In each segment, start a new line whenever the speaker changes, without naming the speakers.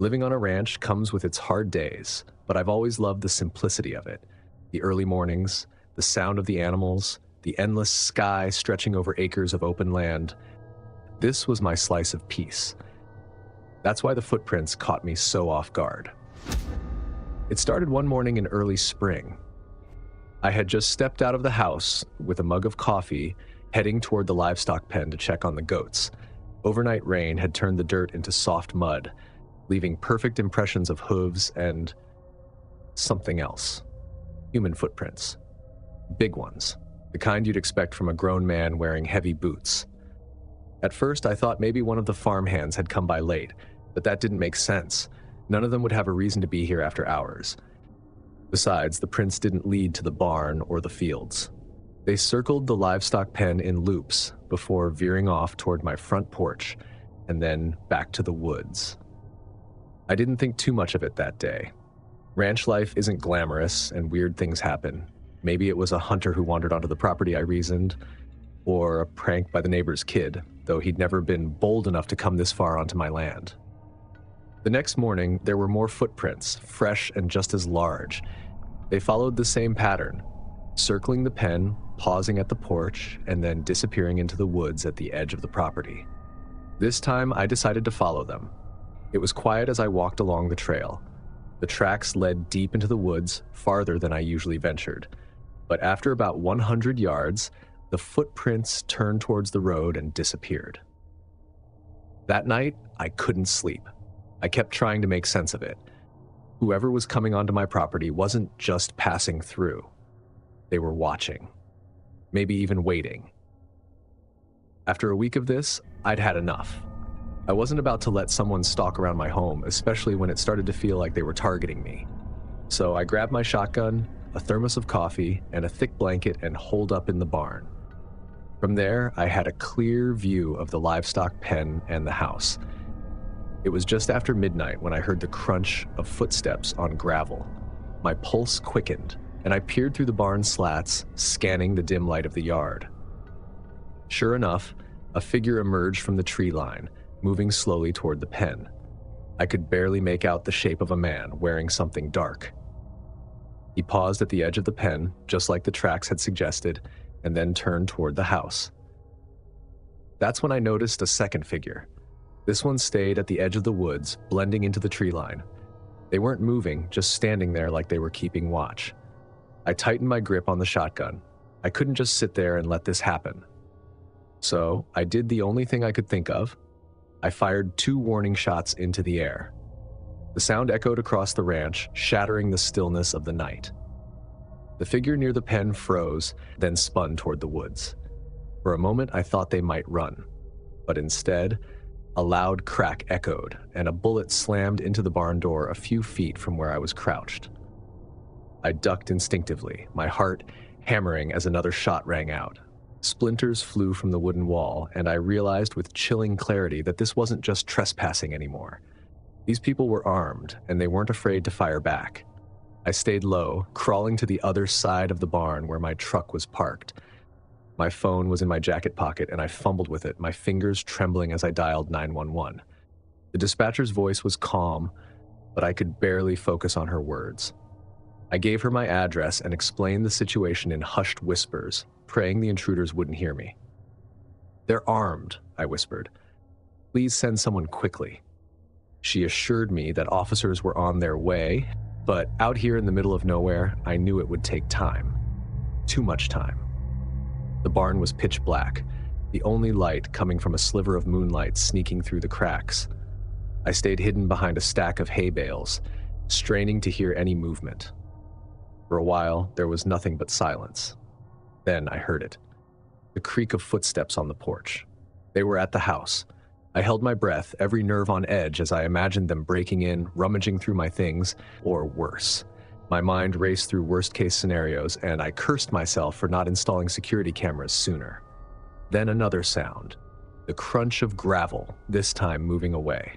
Living on a ranch comes with its hard days, but I've always loved the simplicity of it. The early mornings, the sound of the animals, the endless sky stretching over acres of open land. This was my slice of peace. That's why the footprints caught me so off guard. It started one morning in early spring. I had just stepped out of the house with a mug of coffee, heading toward the livestock pen to check on the goats. Overnight rain had turned the dirt into soft mud, leaving perfect impressions of hooves and something else. Human footprints. Big ones. The kind you'd expect from a grown man wearing heavy boots. At first, I thought maybe one of the farmhands had come by late, but that didn't make sense. None of them would have a reason to be here after hours. Besides, the prints didn't lead to the barn or the fields. They circled the livestock pen in loops before veering off toward my front porch and then back to the woods. I didn't think too much of it that day. Ranch life isn't glamorous and weird things happen. Maybe it was a hunter who wandered onto the property, I reasoned, or a prank by the neighbor's kid, though he'd never been bold enough to come this far onto my land. The next morning, there were more footprints, fresh and just as large. They followed the same pattern, circling the pen, pausing at the porch, and then disappearing into the woods at the edge of the property. This time, I decided to follow them. It was quiet as I walked along the trail. The tracks led deep into the woods, farther than I usually ventured. But after about 100 yards, the footprints turned towards the road and disappeared. That night, I couldn't sleep. I kept trying to make sense of it. Whoever was coming onto my property wasn't just passing through. They were watching. Maybe even waiting. After a week of this, I'd had enough. I wasn't about to let someone stalk around my home, especially when it started to feel like they were targeting me. So I grabbed my shotgun, a thermos of coffee, and a thick blanket and holed up in the barn. From there, I had a clear view of the livestock pen and the house. It was just after midnight when I heard the crunch of footsteps on gravel. My pulse quickened, and I peered through the barn slats, scanning the dim light of the yard. Sure enough, a figure emerged from the tree line, moving slowly toward the pen. I could barely make out the shape of a man wearing something dark. He paused at the edge of the pen, just like the tracks had suggested, and then turned toward the house. That's when I noticed a second figure. This one stayed at the edge of the woods, blending into the tree line. They weren't moving, just standing there like they were keeping watch. I tightened my grip on the shotgun. I couldn't just sit there and let this happen. So I did the only thing I could think of. I fired 2 warning shots into the air. The sound echoed across the ranch, shattering the stillness of the night. The figure near the pen froze, then spun toward the woods. For a moment, I thought they might run, but instead, a loud crack echoed, and a bullet slammed into the barn door a few feet from where I was crouched. I ducked instinctively, my heart hammering as another shot rang out. Splinters flew from the wooden wall, and I realized with chilling clarity that this wasn't just trespassing anymore. These people were armed, and they weren't afraid to fire back. I stayed low, crawling to the other side of the barn where my truck was parked. My phone was in my jacket pocket, and I fumbled with it, my fingers trembling as I dialed 911. The dispatcher's voice was calm, but I could barely focus on her words. I gave her my address and explained the situation in hushed whispers, praying the intruders wouldn't hear me. "They're armed," I whispered. "Please send someone quickly." She assured me that officers were on their way, but out here in the middle of nowhere, I knew it would take time. Too much time. The barn was pitch black, the only light coming from a sliver of moonlight sneaking through the cracks. I stayed hidden behind a stack of hay bales, straining to hear any movement. For a while, there was nothing but silence. Then I heard it. The creak of footsteps on the porch. They were at the house. I held my breath, every nerve on edge as I imagined them breaking in, rummaging through my things, or worse. My mind raced through worst-case scenarios, and I cursed myself for not installing security cameras sooner. Then another sound. The crunch of gravel, this time moving away.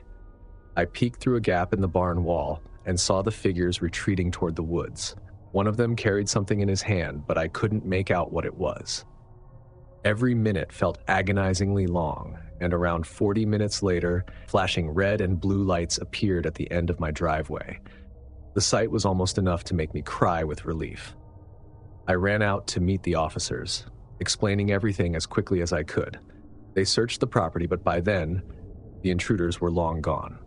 I peeked through a gap in the barn wall and saw the figures retreating toward the woods. One of them carried something in his hand, but I couldn't make out what it was. Every minute felt agonizingly long, and around 40 minutes later, flashing red and blue lights appeared at the end of my driveway. The sight was almost enough to make me cry with relief. I ran out to meet the officers, explaining everything as quickly as I could. They searched the property, but by then, the intruders were long gone.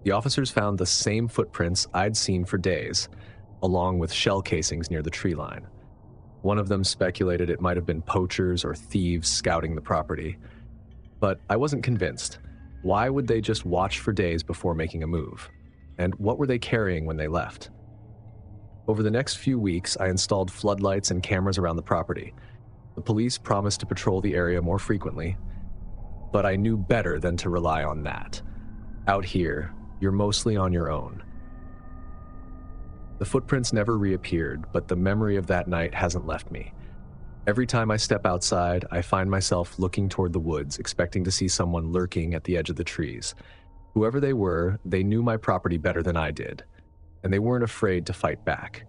The officers found the same footprints I'd seen for days, along with shell casings near the tree line. One of them speculated it might have been poachers or thieves scouting the property, but I wasn't convinced. Why would they just watch for days before making a move? And what were they carrying when they left? Over the next few weeks, I installed floodlights and cameras around the property. The police promised to patrol the area more frequently, but I knew better than to rely on that. Out here, you're mostly on your own. The footprints never reappeared, but the memory of that night hasn't left me. Every time I step outside, I find myself looking toward the woods, expecting to see someone lurking at the edge of the trees. Whoever they were, they knew my property better than I did, and they weren't afraid to fight back.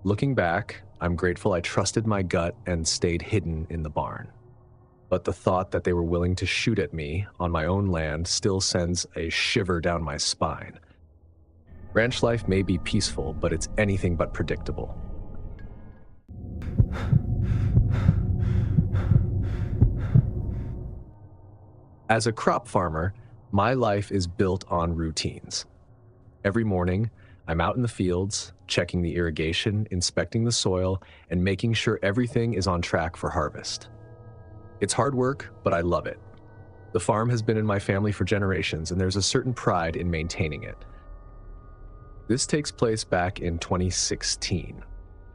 Looking back, I'm grateful I trusted my gut and stayed hidden in the barn. But the thought that they were willing to shoot at me on my own land still sends a shiver down my spine. Ranch life may be peaceful, but it's anything but predictable. As a crop farmer, my life is built on routines. Every morning, I'm out in the fields, checking the irrigation, inspecting the soil, and making sure everything is on track for harvest. It's hard work, but I love it. The farm has been in my family for generations, and there's a certain pride in maintaining it. This takes place back in 2016.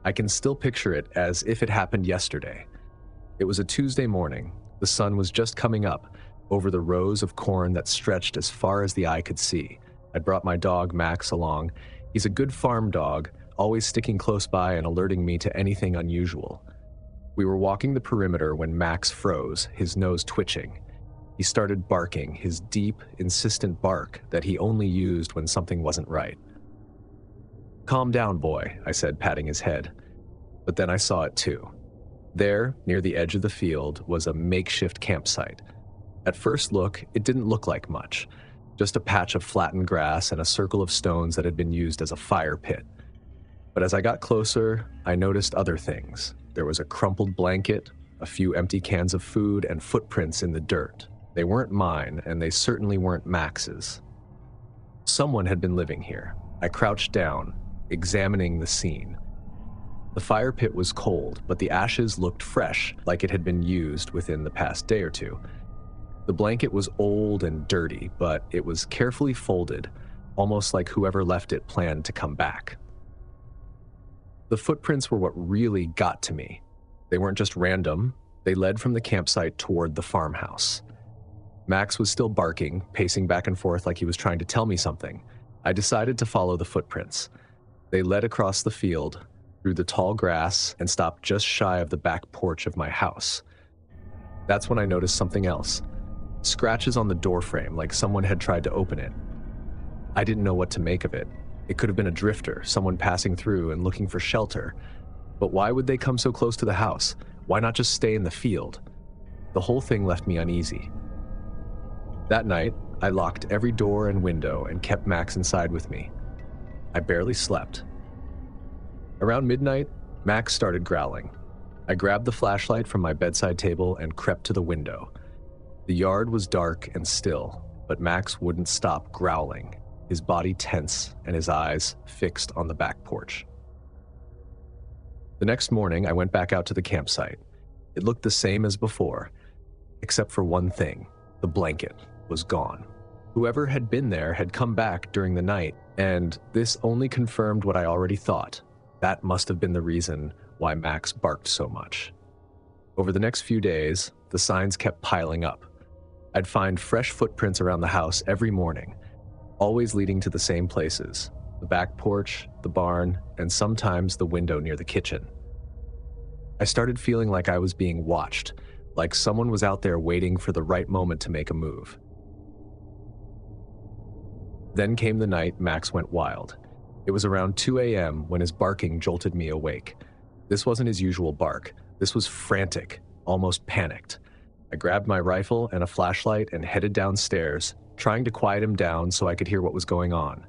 I can still picture it as if it happened yesterday. It was a Tuesday morning. The sun was just coming up over the rows of corn that stretched as far as the eye could see. I'd brought my dog, Max, along. He's a good farm dog, always sticking close by and alerting me to anything unusual. We were walking the perimeter when Max froze, his nose twitching. He started barking, his deep, insistent bark that he only used when something wasn't right. "Calm down, boy," I said, patting his head. But then I saw it too. There, near the edge of the field, was a makeshift campsite. At first look, it didn't look like much. Just a patch of flattened grass and a circle of stones that had been used as a fire pit. But as I got closer, I noticed other things. There was a crumpled blanket, a few empty cans of food, and footprints in the dirt. They weren't mine, and they certainly weren't Max's. Someone had been living here. I crouched down, examining the scene. The fire pit was cold, but the ashes looked fresh, like it had been used within the past day or two. The blanket was old and dirty, but it was carefully folded, almost like whoever left it planned to come back. The footprints were what really got to me. They weren't just random. They led from the campsite toward the farmhouse. Max was still barking, pacing back and forth like he was trying to tell me something. I decided to follow the footprints. They led across the field, through the tall grass, and stopped just shy of the back porch of my house. That's when I noticed something else. Scratches on the doorframe, like someone had tried to open it. I didn't know what to make of it. It could have been a drifter, someone passing through and looking for shelter. But why would they come so close to the house? Why not just stay in the field? The whole thing left me uneasy. That night, I locked every door and window and kept Max inside with me. I barely slept. Around midnight, Max started growling. I grabbed the flashlight from my bedside table and crept to the window. The yard was dark and still, but Max wouldn't stop growling, his body tense and his eyes fixed on the back porch. The next morning, I went back out to the campsite. It looked the same as before, except for one thing: the blanket was gone. Whoever had been there had come back during the night, and this only confirmed what I already thought. That must have been the reason why Max barked so much. Over the next few days, the signs kept piling up. I'd find fresh footprints around the house every morning, always leading to the same places: the back porch, the barn, and sometimes the window near the kitchen. I started feeling like I was being watched, like someone was out there waiting for the right moment to make a move. Then came the night Max went wild. It was around 2 a.m. when his barking jolted me awake. This wasn't his usual bark. This was frantic, almost panicked. I grabbed my rifle and a flashlight and headed downstairs, trying to quiet him down so I could hear what was going on.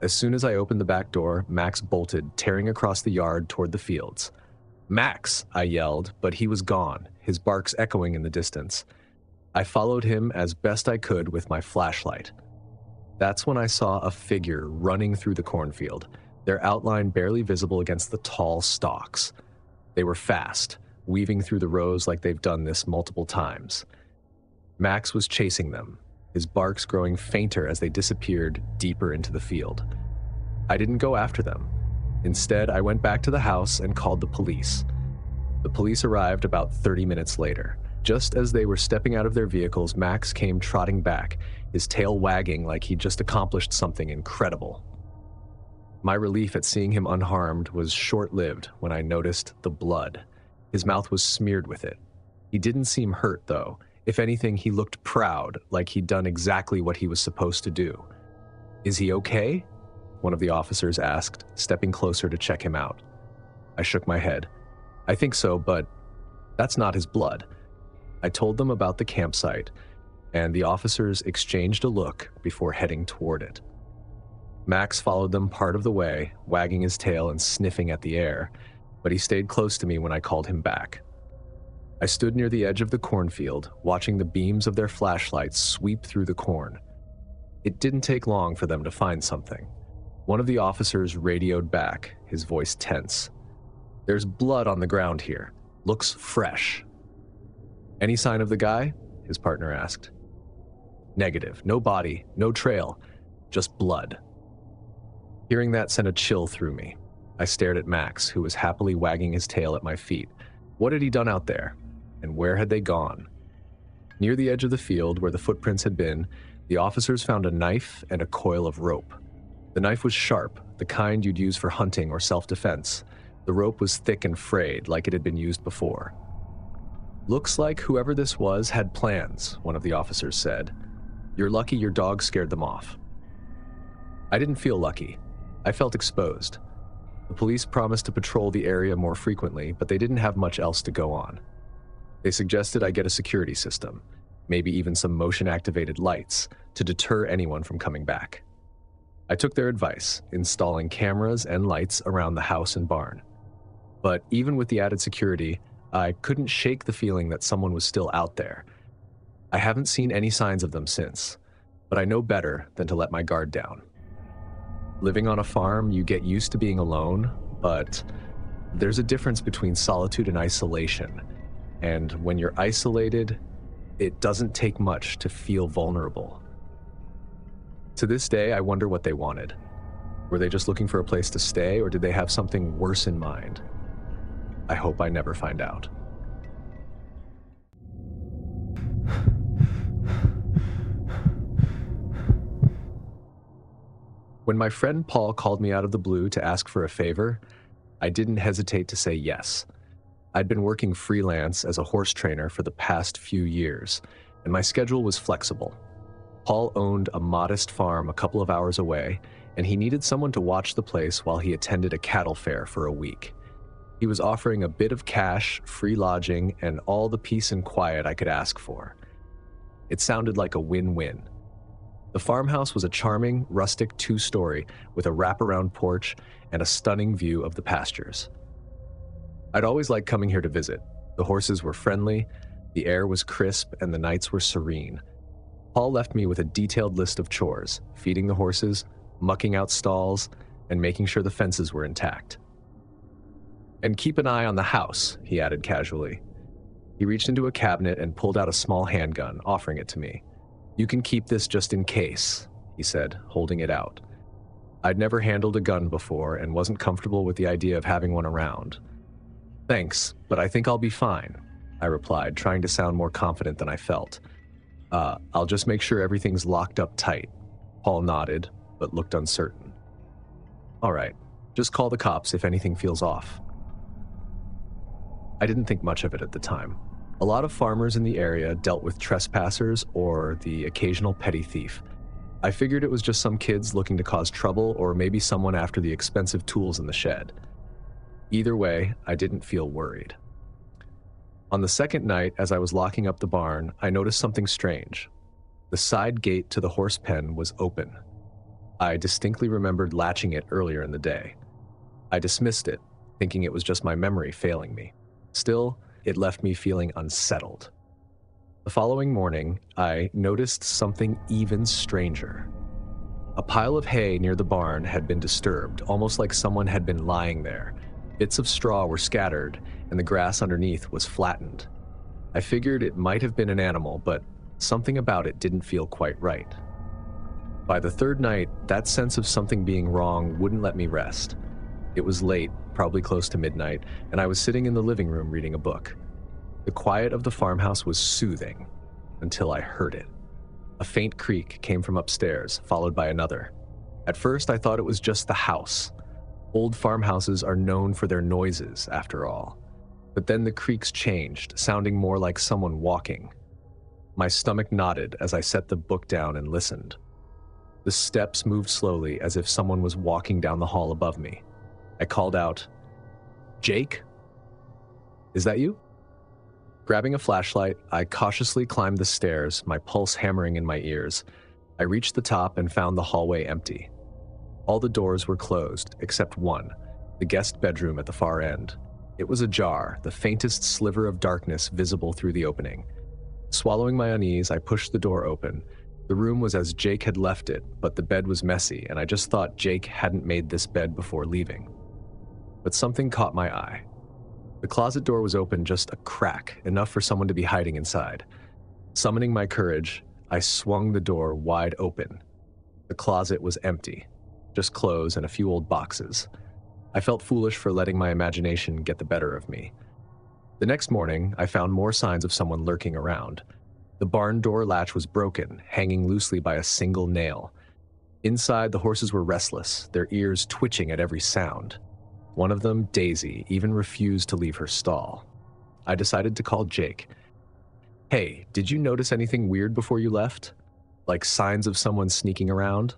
As soon as I opened the back door, Max bolted, tearing across the yard toward the fields. "Max!" I yelled, but he was gone, his barks echoing in the distance. I followed him as best I could with my flashlight. That's when I saw a figure running through the cornfield, their outline barely visible against the tall stalks. They were fast, weaving through the rows like they've done this multiple times. Max was chasing them, his barks growing fainter as they disappeared deeper into the field. I didn't go after them. Instead, I went back to the house and called the police. The police arrived about 30 minutes later. Just as they were stepping out of their vehicles, Max came trotting back, his tail wagging like he'd just accomplished something incredible. My relief at seeing him unharmed was short-lived when I noticed the blood. His mouth was smeared with it. He didn't seem hurt, though. If anything, he looked proud, like he'd done exactly what he was supposed to do. "Is he okay?" one of the officers asked, stepping closer to check him out. I shook my head. "I think so, but that's not his blood." I told them about the campsite, and the officers exchanged a look before heading toward it. Max followed them part of the way, wagging his tail and sniffing at the air, but he stayed close to me when I called him back. I stood near the edge of the cornfield, watching the beams of their flashlights sweep through the corn. It didn't take long for them to find something. One of the officers radioed back, his voice tense. "There's blood on the ground here. Looks fresh." "Any sign of the guy?" his partner asked. "Negative. No body, no trail, just blood." Hearing that sent a chill through me. I stared at Max, who was happily wagging his tail at my feet. What had he done out there? And where had they gone? Near the edge of the field where the footprints had been, the officers found a knife and a coil of rope. The knife was sharp, the kind you'd use for hunting or self-defense. The rope was thick and frayed, like it had been used before. "Looks like whoever this was had plans," one of the officers said. "You're lucky your dog scared them off." I didn't feel lucky. I felt exposed. The police promised to patrol the area more frequently, but they didn't have much else to go on. They suggested I get a security system, maybe even some motion-activated lights, to deter anyone from coming back. I took their advice, installing cameras and lights around the house and barn. But even with the added security, I couldn't shake the feeling that someone was still out there. I haven't seen any signs of them since, but I know better than to let my guard down. Living on a farm, you get used to being alone, but there's a difference between solitude and isolation. And when you're isolated, it doesn't take much to feel vulnerable. To this day, I wonder what they wanted. Were they just looking for a place to stay, or did they have something worse in mind? I hope I never find out. When my friend Paul called me out of the blue to ask for a favor, I didn't hesitate to say yes. I'd been working freelance as a horse trainer for the past few years, and my schedule was flexible. Paul owned a modest farm a couple of hours away, and he needed someone to watch the place while he attended a cattle fair for a week. He was offering a bit of cash, free lodging, and all the peace and quiet I could ask for. It sounded like a win-win. The farmhouse was a charming, rustic 2-story with a wraparound porch and a stunning view of the pastures. I'd always liked coming here to visit. The horses were friendly, the air was crisp, and the nights were serene. Paul left me with a detailed list of chores: feeding the horses, mucking out stalls, and making sure the fences were intact. "And keep an eye on the house," he added casually. He reached into a cabinet and pulled out a small handgun, offering it to me. "You can keep this just in case," he said, holding it out. I'd never handled a gun before and wasn't comfortable with the idea of having one around. "Thanks, but I think I'll be fine," I replied, trying to sound more confident than I felt. I'll just make sure everything's locked up tight." Paul nodded, but looked uncertain. "All right, just call the cops if anything feels off." I didn't think much of it at the time. A lot of farmers in the area dealt with trespassers or the occasional petty thief. I figured it was just some kids looking to cause trouble, or maybe someone after the expensive tools in the shed. Either way, I didn't feel worried. On the second night, as I was locking up the barn, I noticed something strange. The side gate to the horse pen was open. I distinctly remembered latching it earlier in the day. I dismissed it, thinking it was just my memory failing me. Still, it left me feeling unsettled. The following morning, I noticed something even stranger. A pile of hay near the barn had been disturbed, almost like someone had been lying there. Bits of straw were scattered, and the grass underneath was flattened. I figured it might have been an animal, but something about it didn't feel quite right. By the third night, that sense of something being wrong wouldn't let me rest. It was late, probably close to midnight, and I was sitting in the living room reading a book. The quiet of the farmhouse was soothing, until I heard it. A faint creak came from upstairs, followed by another. At first, I thought it was just the house. Old farmhouses are known for their noises, after all. But then the creaks changed, sounding more like someone walking. My stomach knotted as I set the book down and listened. The steps moved slowly, as if someone was walking down the hall above me. I called out, "Jake? Is that you?" Grabbing a flashlight, I cautiously climbed the stairs, my pulse hammering in my ears. I reached the top and found the hallway empty. All the doors were closed, except one, the guest bedroom at the far end. It was ajar, the faintest sliver of darkness visible through the opening. Swallowing my unease, I pushed the door open. The room was as Jake had left it, but the bed was messy, and I just thought Jake hadn't made this bed before leaving. But something caught my eye. The closet door was open just a crack, enough for someone to be hiding inside. Summoning my courage, I swung the door wide open. The closet was empty, just clothes and a few old boxes. I felt foolish for letting my imagination get the better of me. The next morning, I found more signs of someone lurking around. The barn door latch was broken, hanging loosely by a single nail. Inside, the horses were restless, their ears twitching at every sound. One of them, Daisy, even refused to leave her stall. I decided to call Jake. "Hey, did you notice anything weird before you left? Like signs of someone sneaking around?"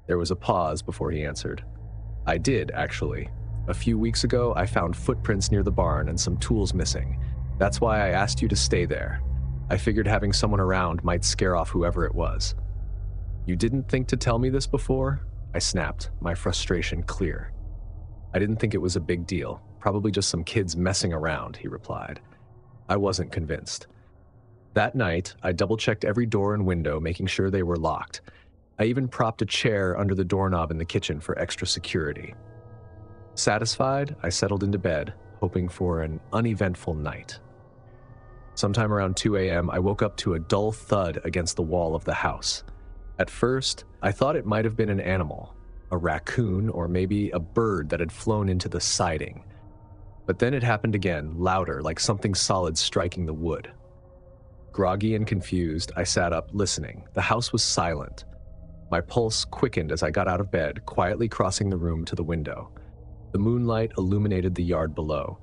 There was a pause before he answered. "I did, actually. A few weeks ago, I found footprints near the barn and some tools missing. That's why I asked you to stay there. I figured having someone around might scare off whoever it was." "You didn't think to tell me this before?" I snapped, my frustration clear. "I didn't think it was a big deal. Probably just some kids messing around," he replied. I wasn't convinced. That night, I double-checked every door and window, making sure they were locked. I even propped a chair under the doorknob in the kitchen for extra security. Satisfied, I settled into bed, hoping for an uneventful night. Sometime around 2 a.m., I woke up to a dull thud against the wall of the house. At first, I thought it might have been an animal, a raccoon or maybe a bird that had flown into the siding. But then it happened again, louder, like something solid striking the wood. Groggy and confused, I sat up, listening. The house was silent. My pulse quickened as I got out of bed, quietly crossing the room to the window. The moonlight illuminated the yard below.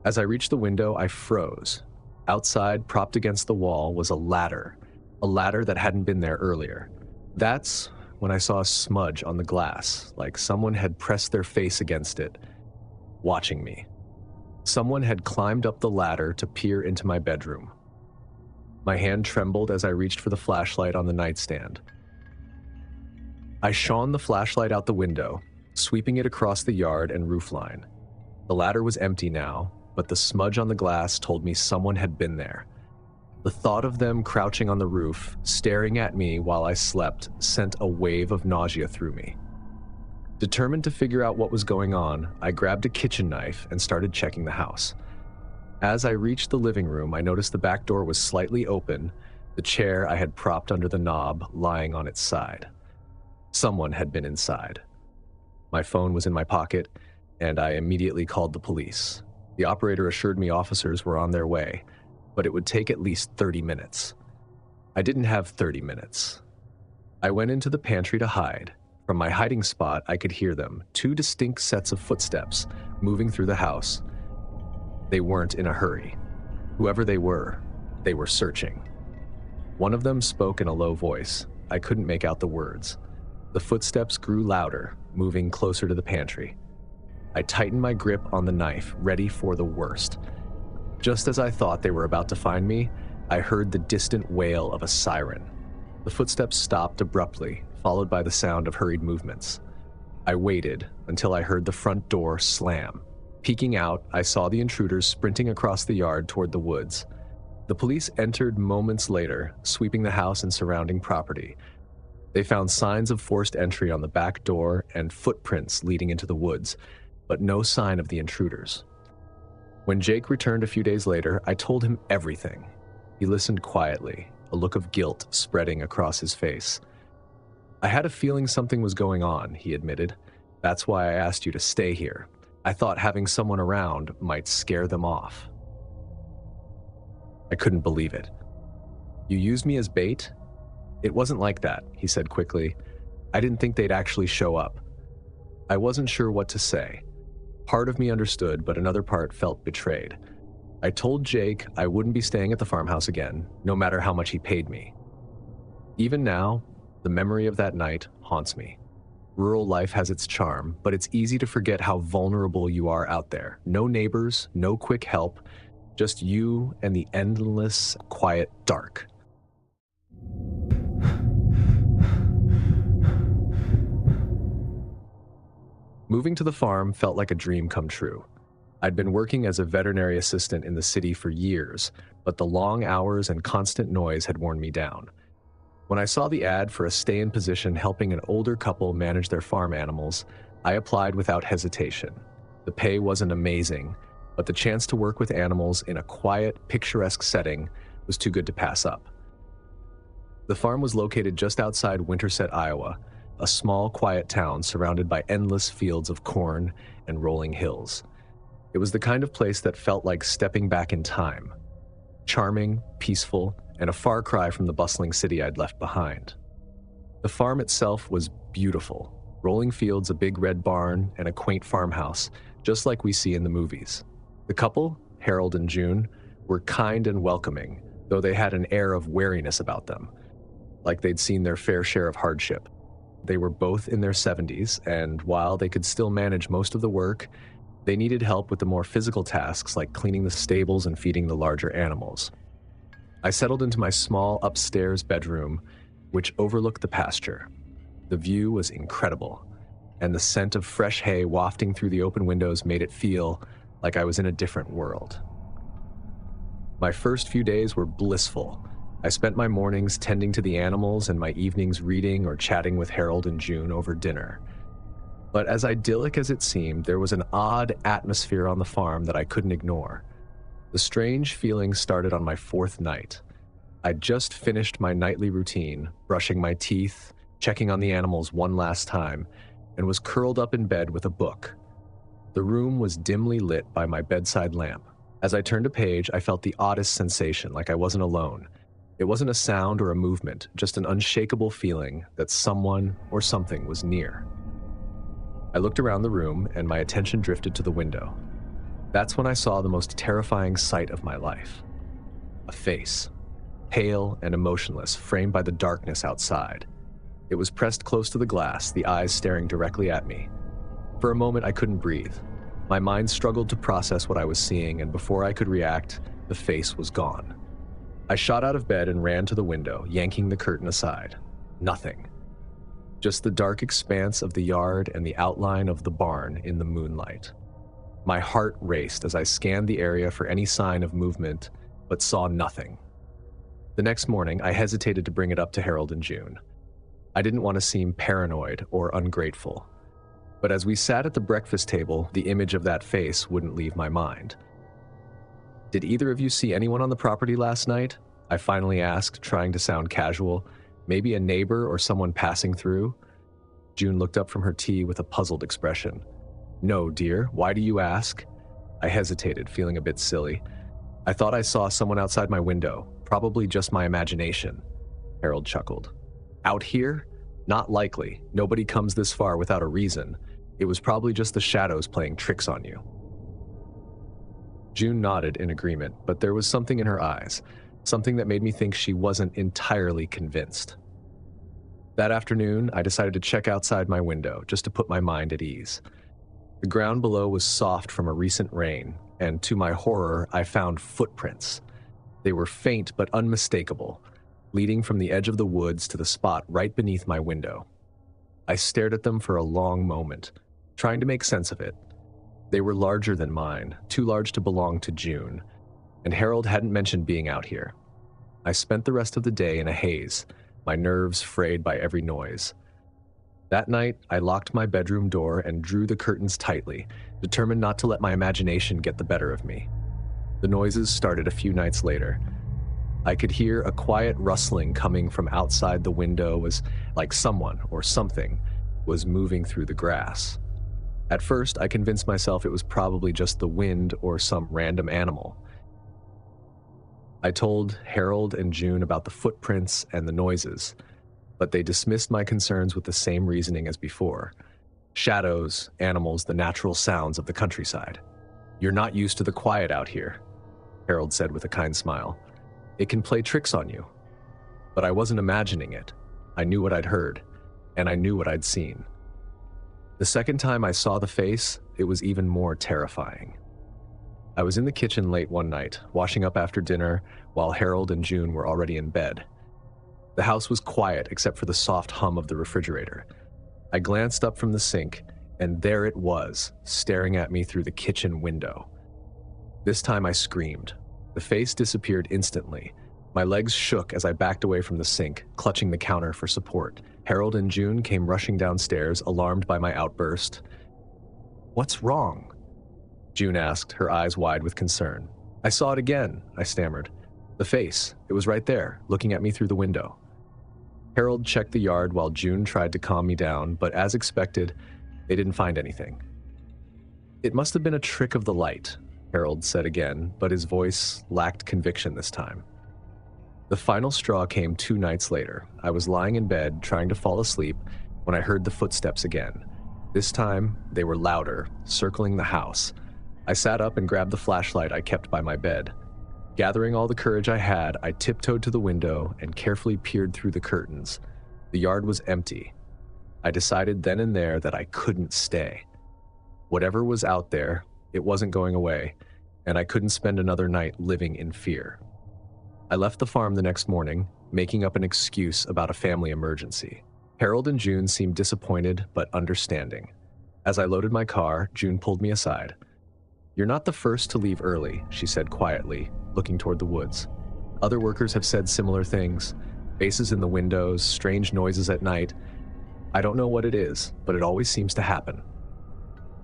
As I reached the window, I froze. Outside, propped against the wall, was a ladder that hadn't been there earlier. That's when I saw a smudge on the glass, like someone had pressed their face against it, watching me. Someone had climbed up the ladder to peer into my bedroom. My hand trembled as I reached for the flashlight on the nightstand. I shone the flashlight out the window, sweeping it across the yard and roofline. The ladder was empty now, but the smudge on the glass told me someone had been there. The thought of them crouching on the roof, staring at me while I slept, sent a wave of nausea through me. Determined to figure out what was going on, I grabbed a kitchen knife and started checking the house. As I reached the living room, I noticed the back door was slightly open, the chair I had propped under the knob lying on its side. Someone had been inside. My phone was in my pocket, and I immediately called the police. The operator assured me officers were on their way, but it would take at least 30 minutes. I didn't have 30 minutes. I went into the pantry to hide. From my hiding spot, I could hear them, 2 distinct sets of footsteps, moving through the house. They weren't in a hurry. Whoever they were searching. One of them spoke in a low voice. I couldn't make out the words. The footsteps grew louder, moving closer to the pantry. I tightened my grip on the knife, ready for the worst. Just as I thought they were about to find me, I heard the distant wail of a siren. The footsteps stopped abruptly, followed by the sound of hurried movements. I waited until I heard the front door slam. Peeking out, I saw the intruders sprinting across the yard toward the woods. The police entered moments later, sweeping the house and surrounding property. They found signs of forced entry on the back door and footprints leading into the woods, but no sign of the intruders. When Jake returned a few days later, I told him everything. He listened quietly, a look of guilt spreading across his face. "I had a feeling something was going on," he admitted. "That's why I asked you to stay here. I thought having someone around might scare them off." I couldn't believe it. "You used me as bait?" "It wasn't like that," he said quickly. "I didn't think they'd actually show up." I wasn't sure what to say. Part of me understood, but another part felt betrayed. I told Jake I wouldn't be staying at the farmhouse again, no matter how much he paid me. Even now, the memory of that night haunts me. Rural life has its charm, but it's easy to forget how vulnerable you are out there. No neighbors, no quick help, just you and the endless, quiet dark. Moving to the farm felt like a dream come true. I'd been working as a veterinary assistant in the city for years, but the long hours and constant noise had worn me down. When I saw the ad for a stay-in position helping an older couple manage their farm animals, I applied without hesitation. The pay wasn't amazing, but the chance to work with animals in a quiet, picturesque setting was too good to pass up. The farm was located just outside Winterset, Iowa, a small, quiet town surrounded by endless fields of corn and rolling hills. It was the kind of place that felt like stepping back in time. Charming, peaceful, and a far cry from the bustling city I'd left behind. The farm itself was beautiful. Rolling fields, a big red barn, and a quaint farmhouse, just like we see in the movies. The couple, Harold and June, were kind and welcoming, though they had an air of wariness about them, like they'd seen their fair share of hardship. They were both in their 70s, and while they could still manage most of the work, they needed help with the more physical tasks like cleaning the stables and feeding the larger animals. I settled into my small upstairs bedroom, which overlooked the pasture. The view was incredible, and the scent of fresh hay wafting through the open windows made it feel like I was in a different world. My first few days were blissful. I spent my mornings tending to the animals and my evenings reading or chatting with Harold and June over dinner. But as idyllic as it seemed, there was an odd atmosphere on the farm that I couldn't ignore. The strange feeling started on my fourth night. I'd just finished my nightly routine, brushing my teeth, checking on the animals one last time, and was curled up in bed with a book. The room was dimly lit by my bedside lamp. As I turned a page, I felt the oddest sensation, like I wasn't alone. It wasn't a sound or a movement, just an unshakable feeling that someone or something was near. I looked around the room, and my attention drifted to the window. That's when I saw the most terrifying sight of my life. A face, pale and emotionless, framed by the darkness outside. It was pressed close to the glass, the eyes staring directly at me. For a moment, I couldn't breathe. My mind struggled to process what I was seeing, and before I could react, the face was gone. I shot out of bed and ran to the window, yanking the curtain aside. Nothing. Just the dark expanse of the yard and the outline of the barn in the moonlight. My heart raced as I scanned the area for any sign of movement, but saw nothing. The next morning, I hesitated to bring it up to Harold and June. I didn't want to seem paranoid or ungrateful. But as we sat at the breakfast table, the image of that face wouldn't leave my mind. "Did either of you see anyone on the property last night?" I finally asked, trying to sound casual. "Maybe a neighbor or someone passing through?" June looked up from her tea with a puzzled expression. "No, dear. Why do you ask?" I hesitated, feeling a bit silly. "I thought I saw someone outside my window. Probably just my imagination." Harold chuckled. "Out here? Not likely. Nobody comes this far without a reason. It was probably just the shadows playing tricks on you." June nodded in agreement, but there was something in her eyes, something that made me think she wasn't entirely convinced. That afternoon, I decided to check outside my window, just to put my mind at ease. The ground below was soft from a recent rain, and to my horror, I found footprints. They were faint but unmistakable, leading from the edge of the woods to the spot right beneath my window. I stared at them for a long moment, trying to make sense of it. They were larger than mine, too large to belong to June, and Harold hadn't mentioned being out here. I spent the rest of the day in a haze, my nerves frayed by every noise. That night, I locked my bedroom door and drew the curtains tightly, determined not to let my imagination get the better of me. The noises started a few nights later. I could hear a quiet rustling coming from outside the window, as like someone or something was moving through the grass. At first, I convinced myself it was probably just the wind or some random animal. I told Harold and June about the footprints and the noises, but they dismissed my concerns with the same reasoning as before. Shadows, animals, the natural sounds of the countryside. "You're not used to the quiet out here," Harold said with a kind smile. "It can play tricks on you." But I wasn't imagining it. I knew what I'd heard, and I knew what I'd seen. The second time I saw the face, it was even more terrifying. I was in the kitchen late one night, washing up after dinner, while Harold and June were already in bed. The house was quiet except for the soft hum of the refrigerator. I glanced up from the sink, and there it was, staring at me through the kitchen window. This time I screamed. The face disappeared instantly. My legs shook as I backed away from the sink, clutching the counter for support. Harold and June came rushing downstairs, alarmed by my outburst. "What's wrong?" June asked, her eyes wide with concern. "I saw it again," I stammered. "The face, it was right there, looking at me through the window." Harold checked the yard while June tried to calm me down, but as expected, they didn't find anything. "It must have been a trick of the light," Harold said again, but his voice lacked conviction this time. The final straw came 2 nights later. I was lying in bed, trying to fall asleep, when I heard the footsteps again. This time, they were louder, circling the house. I sat up and grabbed the flashlight I kept by my bed. Gathering all the courage I had, I tiptoed to the window and carefully peered through the curtains. The yard was empty. I decided then and there that I couldn't stay. Whatever was out there, it wasn't going away, and I couldn't spend another night living in fear. I left the farm the next morning, making up an excuse about a family emergency. Harold and June seemed disappointed but understanding. As I loaded my car, June pulled me aside. "You're not the first to leave early," she said quietly, looking toward the woods. "Other workers have said similar things. Faces in the windows, strange noises at night. I don't know what it is, but it always seems to happen."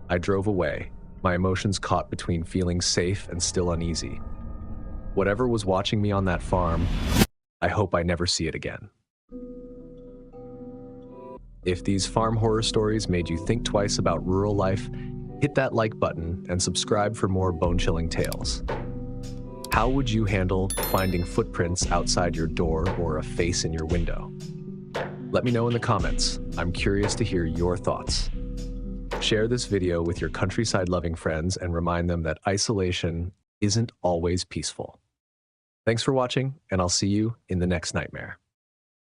I drove away, my emotions caught between feeling safe and still uneasy. Whatever was watching me on that farm, I hope I never see it again. If these farm horror stories made you think twice about rural life, hit that like button and subscribe for more bone-chilling tales. How would you handle finding footprints outside your door or a face in your window? Let me know in the comments. I'm curious to hear your thoughts. Share this video with your countryside-loving friends and remind them that isolation isn't always peaceful. Thanks for watching, and I'll see you in the next nightmare.